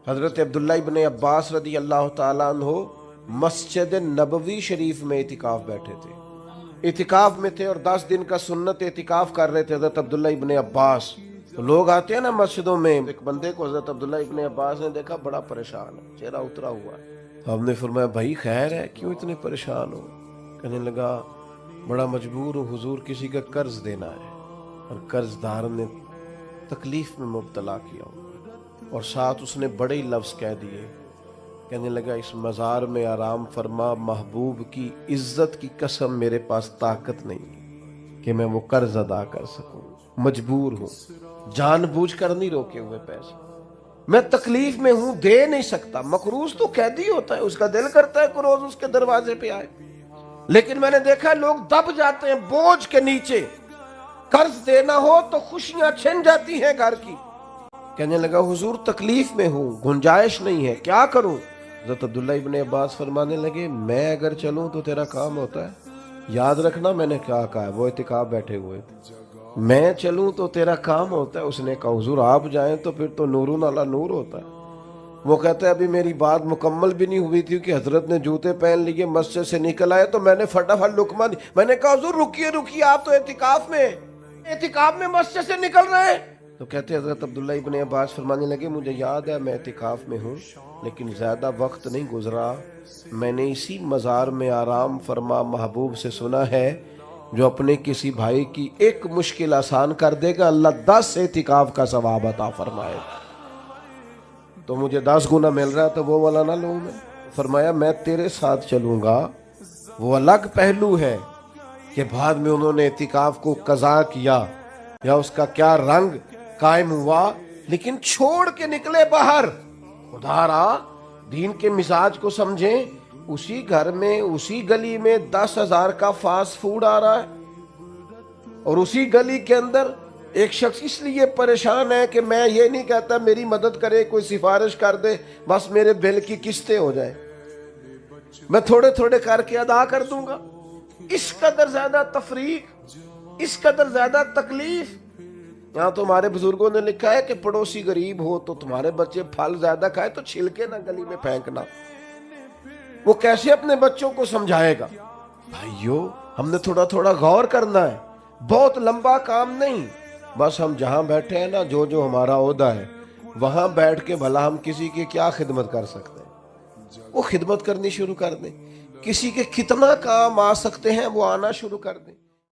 حضرت عبداللہ ابن عباس رضی اللہ تعالیٰ عنہ مسجد نبوی شریف میں اعتکاف بیٹھے تھے، اعتکاف میں تھے اور 10 دن کا سنت اعتکاف کر رہے تھے حضرت عبداللہ ابن عباس۔ تو لوگ آتے ہیں نا مسجدوں میں، ایک بندے کو حضرت عبداللہ ابن عباس نے دیکھا بڑا پریشان ہے، چہرہ اترا ہوا ہے۔ ہم نے فرمایا بھائی خیر ہے، کیوں اتنے پریشان ہو؟ کہنے لگا بڑا مجبور ہوں حضور، کسی کا قرض دینا ہے اور قرض دار نے تکلیف میں مبتلا کیا ہوں، اور ساتھ اس نے بڑے ہی لفظ کہہ دیے۔ کہنے لگا اس مزار میں آرام فرما محبوب کی عزت کی قسم میرے پاس طاقت نہیں کہ میں وہ قرض ادا کر سکوں، مجبور ہوں، جان بوجھ کر نہیں روکے ہوئے پیسے، میں تکلیف میں ہوں، دے نہیں سکتا۔ مقروض تو قیدی ہوتا ہے، اس کا دل کرتا ہے کہ روز اس کے دروازے پہ آئے، لیکن میں نے دیکھا لوگ دب جاتے ہیں بوجھ کے نیچے، قرض دینا ہو تو خوشیاں چھن جاتی ہیں گھر کی۔ کہنے لگا حضور تکلیف میں ہوں، گنجائش نہیں ہے، کیا کروں؟ حضرت عبداللہ ابن عباس فرمانے لگے میں اگر چلوں تو تیرا کام ہوتا ہے؟ یاد رکھنا میں نے کیا کہا ہے، وہ اعتکاف بیٹھے ہوئے تھے، میں چلوں تو تیرا کام ہوتا ہے؟ اس نے کہا حضور آپ جائیں تو پھر تو نورون علی نور ہوتا ہے۔ وہ کہتا ہے ابھی میری بات مکمل بھی نہیں ہوئی تھی کہ حضرت نے جوتے پہن لیے، مسجد سے نکل آئے تو میں نے فٹافٹ لقمہ دی، میں نے کہا حضور رکیے آپ تو اعتکاف میں مسجد سے نکل رہے ہیں۔ تو کہتے حضرت عبداللہ ابن عباس فرمانے لگے مجھے یاد ہے میں اعتکاف میں ہوں، لیکن زیادہ وقت نہیں گزرا، میں نے اسی مزار میں آرام فرما محبوب سے سنا ہے جو اپنے کسی بھائی کی ایک مشکل آسان کر دے گا اللہ 10 اعتکاف کا ثواب عطا فرمائے گا۔ تو مجھے 10 گنا مل رہا ہے تو وہ والا نہ لوں میں؟ فرمایا میں تیرے ساتھ چلوں گا۔ وہ الگ پہلو ہے کہ بعد میں انہوں نے اعتکاف کو قضا کیا یا اس کا کیا رنگ قائم ہوا، لیکن چھوڑ کے نکلے باہر۔ خدا را دین کے مزاج کو سمجھیں، اسی گھر میں اسی گلی میں 10,000 کا فاسٹ فوڈ آ رہا ہے، اور اسی گلی کے اندر ایک شخص اس لیے پریشان ہے کہ میں یہ نہیں کہتا میری مدد کرے، کوئی سفارش کر دے، بس میرے بل کی قسطیں ہو جائیں، میں تھوڑے تھوڑے کر کے ادا کر دوں گا۔ اس قدر زیادہ تفریق، اس قدر زیادہ تکلیف۔ یہاں تو ہمارے بزرگوں نے لکھا ہے کہ پڑوسی غریب ہو تو تمہارے بچے پھل زیادہ کھائے تو چھلکے نہ گلی میں پھینکنا۔ وہ کیسے اپنے بچوں کو سمجھائے گا؟ بھائیو ہم نے تھوڑا تھوڑا غور کرنا ہے، بہت لمبا کام نہیں، بس ہم جہاں بیٹھے ہیں نا، جو ہمارا عہدہ ہے وہاں بیٹھ کے بھلا ہم کسی کی کیا خدمت کر سکتے ہیں، وہ خدمت کرنی شروع کر دیں، کسی کے کتنا کام آ سکتے ہیں وہ آنا شروع کر دیں۔